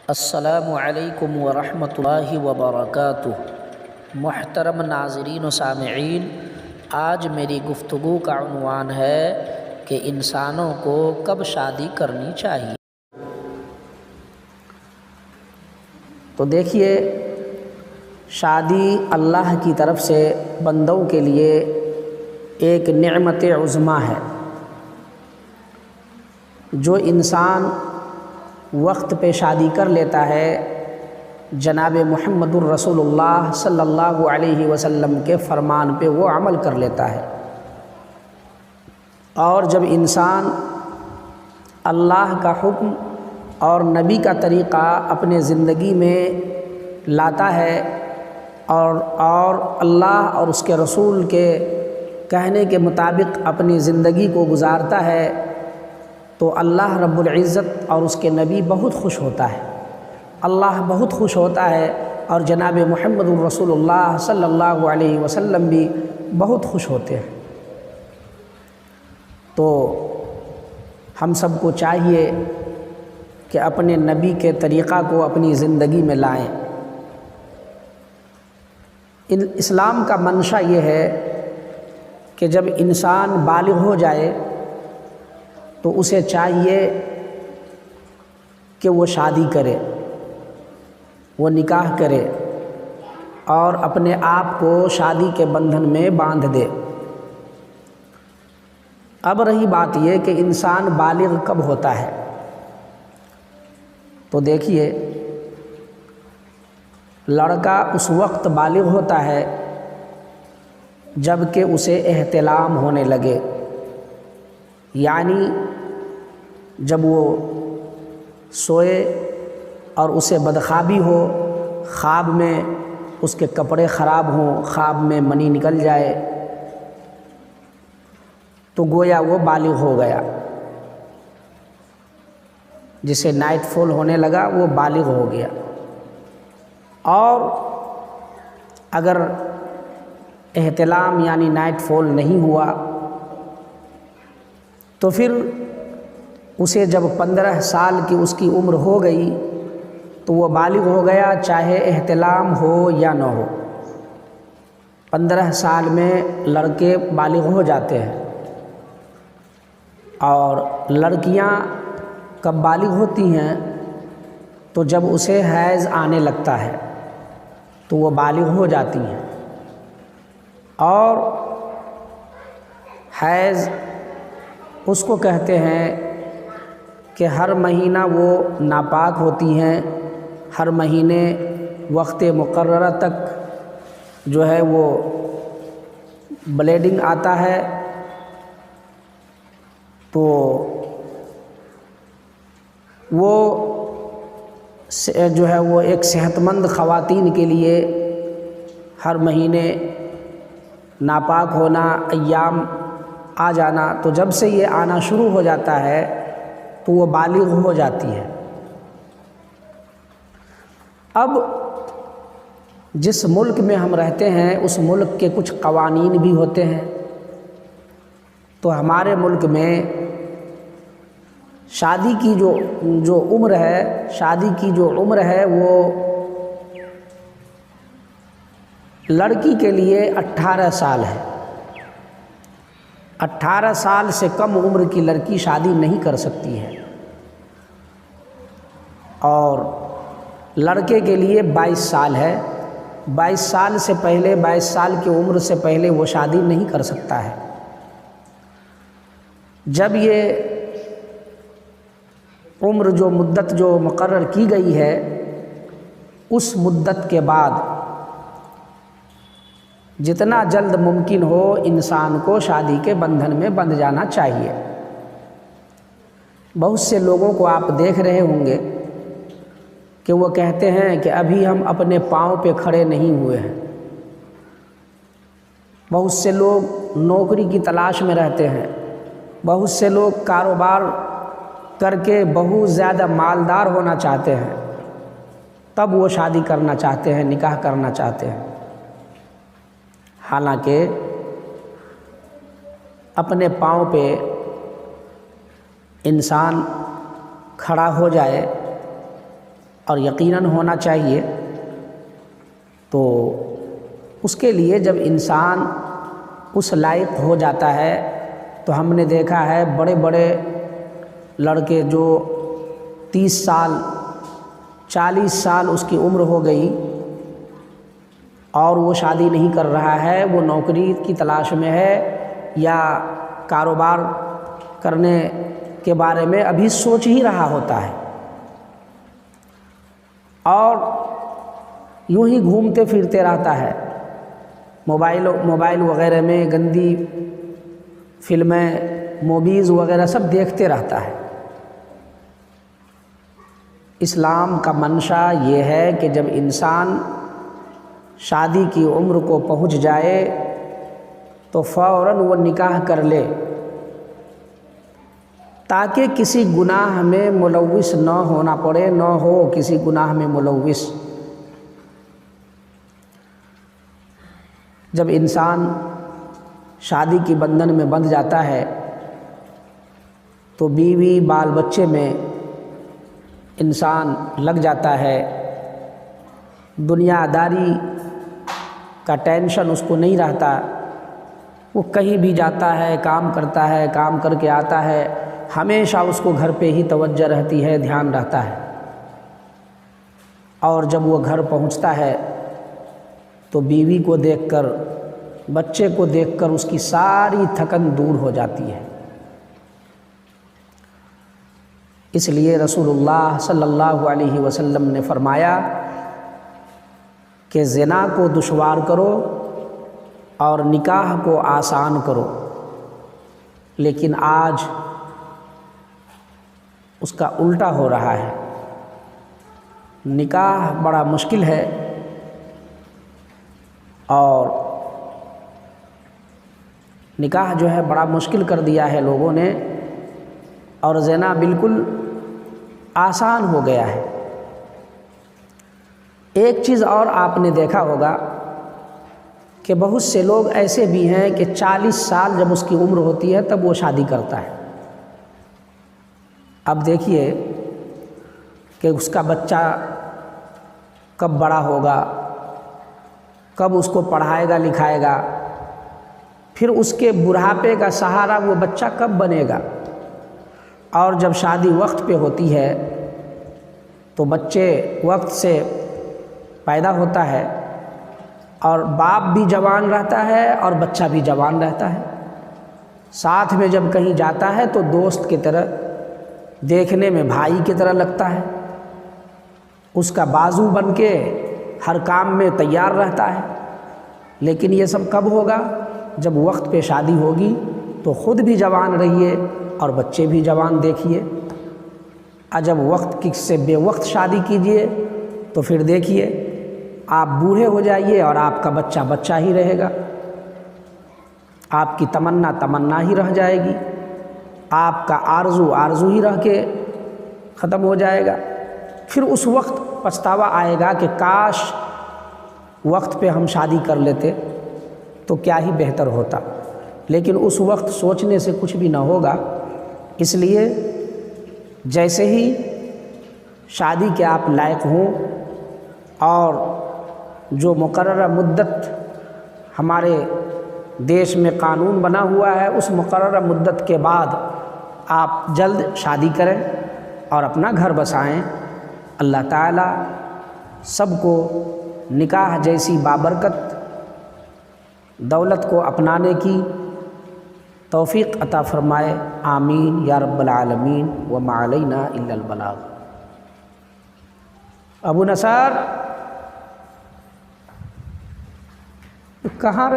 السلام علیکم ورحمۃ اللہ وبرکاتہ۔ محترم ناظرین و سامعین، آج میری گفتگو کا عنوان ہے کہ انسانوں کو کب شادی کرنی چاہیے۔ تو دیکھیے، شادی اللہ کی طرف سے بندوں کے لیے ایک نعمت عظمیٰ ہے۔ جو انسان وقت پہ شادی کر لیتا ہے، جناب محمد الرسول اللہ صلی اللہ علیہ وسلم کے فرمان پہ وہ عمل کر لیتا ہے، اور جب انسان اللہ کا حکم اور نبی کا طریقہ اپنے زندگی میں لاتا ہے اور اللہ اور اس کے رسول کے کہنے کے مطابق اپنی زندگی کو گزارتا ہے، تو اللہ رب العزت اور اس کے نبی بہت خوش ہوتا ہے، اللہ بہت خوش ہوتا ہے، اور جناب محمد الرسول اللہ صلی اللہ علیہ وسلم بھی بہت خوش ہوتے ہیں۔ تو ہم سب کو چاہیے کہ اپنے نبی کے طریقہ کو اپنی زندگی میں لائیں۔ اسلام کا منشا یہ ہے کہ جب انسان بالغ ہو جائے تو اسے چاہیے کہ وہ شادی کرے، وہ نکاح کرے اور اپنے آپ کو شادی کے بندھن میں باندھ دے۔ اب رہی بات یہ کہ انسان بالغ کب ہوتا ہے، تو دیکھیے، لڑکا اس وقت بالغ ہوتا ہے جب کہ اسے احتلام ہونے لگے، یعنی جب وہ سوئے اور اسے بدخوابی ہو، خواب میں اس کے کپڑے خراب ہوں، خواب میں منی نکل جائے، تو گویا وہ بالغ ہو گیا۔ جسے نائٹ فال ہونے لگا وہ بالغ ہو گیا۔ اور اگر احتلام یعنی نائٹ فال نہیں ہوا تو پھر اسے جب 15 سال کی اس کی عمر ہو گئی تو وہ بالغ ہو گیا، چاہے احتلام ہو یا نہ ہو۔ 15 سال میں لڑکے بالغ ہو جاتے ہیں، اور لڑکیاں کب بالغ ہوتی ہیں تو جب اسے حیض آنے لگتا ہے تو وہ بالغ ہو جاتی ہیں۔ اور حیض اس کو کہتے ہیں کہ ہر مہینہ وہ ناپاک ہوتی ہیں، ہر مہینے وقت مقررہ تک جو ہے وہ بلیڈنگ آتا ہے، تو وہ جو ہے وہ ایک صحت مند خواتین کے لیے ہر مہینے ناپاک ہونا، ایام آ جانا، تو جب سے یہ آنا شروع ہو جاتا ہے تو وہ بالغ ہو جاتی ہے۔ اب جس ملک میں ہم رہتے ہیں اس ملک کے کچھ قوانین بھی ہوتے ہیں۔ تو ہمارے ملک میں شادی کی جو عمر ہے، شادی کی جو عمر ہے وہ لڑکی کے لیے 18 سال ہے۔ 18 سال سے کم عمر کی لڑکی شادی نہیں کر سکتی ہے، اور لڑکے کے لیے 22 سال ہے۔ 22 سال سے پہلے، 22 سال کی عمر سے پہلے وہ شادی نہیں کر سکتا ہے۔ جب یہ عمر جو مدت جو مقرر کی گئی ہے، اس مدت کے بعد جتنا جلد ممکن ہو انسان کو شادی کے بندھن میں بندھ جانا چاہیے۔ بہت سے لوگوں کو آپ دیکھ رہے ہوں گے کہ وہ کہتے ہیں کہ ابھی ہم اپنے پاؤں پہ کھڑے نہیں ہوئے ہیں۔ بہت سے لوگ نوکری کی تلاش میں رہتے ہیں، بہت سے لوگ کاروبار کر کے بہت زیادہ مالدار ہونا چاہتے ہیں، تب وہ شادی کرنا چاہتے ہیں، نکاح کرنا چاہتے ہیں۔ حالانکہ اپنے پاؤں پہ انسان کھڑا ہو جائے اور یقیناً ہونا چاہیے، تو اس کے لیے جب انسان اس لائق ہو جاتا ہے، تو ہم نے دیکھا ہے بڑے بڑے لڑکے جو 30 سال 40 سال اس کی عمر ہو گئی اور وہ شادی نہیں کر رہا ہے، وہ نوکری کی تلاش میں ہے یا کاروبار کرنے کے بارے میں ابھی سوچ ہی رہا ہوتا ہے، اور یوں ہی گھومتے پھرتے رہتا ہے، موبائل وغیرہ میں گندی فلمیں، موویز وغیرہ سب دیکھتے رہتا ہے۔ اسلام کا منشا یہ ہے کہ جب انسان شادی کی عمر کو پہنچ جائے تو فوراً وہ نکاح کر لے، تاکہ کسی گناہ میں ملوث نہ ہونا پڑے، نہ ہو کسی گناہ میں ملوث۔ جب انسان شادی کی بندھن میں بندھ جاتا ہے تو بیوی بال بچے میں انسان لگ جاتا ہے، دنیا داری کا ٹینشن اس کو نہیں رہتا، وہ کہیں بھی جاتا ہے، کام کرتا ہے، کام کر کے آتا ہے، ہمیشہ اس کو گھر پہ ہی توجہ رہتی ہے، دھیان رہتا ہے، اور جب وہ گھر پہنچتا ہے تو بیوی کو دیکھ کر، بچے کو دیکھ کر اس کی ساری تھکن دور ہو جاتی ہے۔ اس لیے رسول اللہ صلی اللہ علیہ وسلم نے فرمایا کہ زنا کو دشوار کرو اور نکاح کو آسان کرو، لیکن آج اس کا الٹا ہو رہا ہے، نکاح بڑا مشکل ہے اور نکاح جو ہے بڑا مشکل کر دیا ہے لوگوں نے، اور زنا بالکل آسان ہو گیا ہے۔ ایک چیز اور آپ نے دیکھا ہوگا کہ بہت سے لوگ ایسے بھی ہیں کہ 40 سال جب اس کی عمر ہوتی ہے تب وہ شادی کرتا ہے۔ اب دیکھیے کہ اس کا بچہ کب بڑا ہوگا، کب اس کو پڑھائے گا لکھائے گا، پھر اس کے بڑھاپے کا سہارا وہ بچہ کب بنے گا، اور جب شادی وقت پہ ہوتی ہے تو بچے وقت سے پیدا ہوتا ہے اور باپ بھی جوان رہتا ہے اور بچہ بھی جوان رہتا ہے، ساتھ میں جب کہیں جاتا ہے تو دوست کی طرح، دیکھنے میں بھائی کی طرح لگتا ہے، اس کا بازو بن کے ہر کام میں تیار رہتا ہے۔ لیکن یہ سب کب ہوگا؟ جب وقت پہ شادی ہوگی تو خود بھی جوان رہیے اور بچے بھی جوان دیکھیے، اور جب وقت سے بے وقت شادی کیجئے تو پھر دیکھیے آپ بوڑھے ہو جائیے اور آپ کا بچہ بچہ ہی رہے گا، آپ کی تمنا تمنا ہی رہ جائے گی، آپ کا آرزو آرزو ہی رہ کے ختم ہو جائے گا۔ پھر اس وقت پچھتاوا آئے گا کہ کاش وقت پہ ہم شادی کر لیتے تو کیا ہی بہتر ہوتا، لیکن اس وقت سوچنے سے کچھ بھی نہ ہوگا۔ اس لیے جیسے ہی شادی کے آپ لائق ہوں اور جو مقررہ مدت ہمارے دیش میں قانون بنا ہوا ہے، اس مقررہ مدت کے بعد آپ جلد شادی کریں اور اپنا گھر بسائیں۔ اللہ تعالیٰ سب کو نکاح جیسی بابرکت دولت کو اپنانے کی توفیق عطا فرمائے، آمین یا رب العالمین، وما علینا الا البلاغ۔ ابو نصار کہاں رہے؟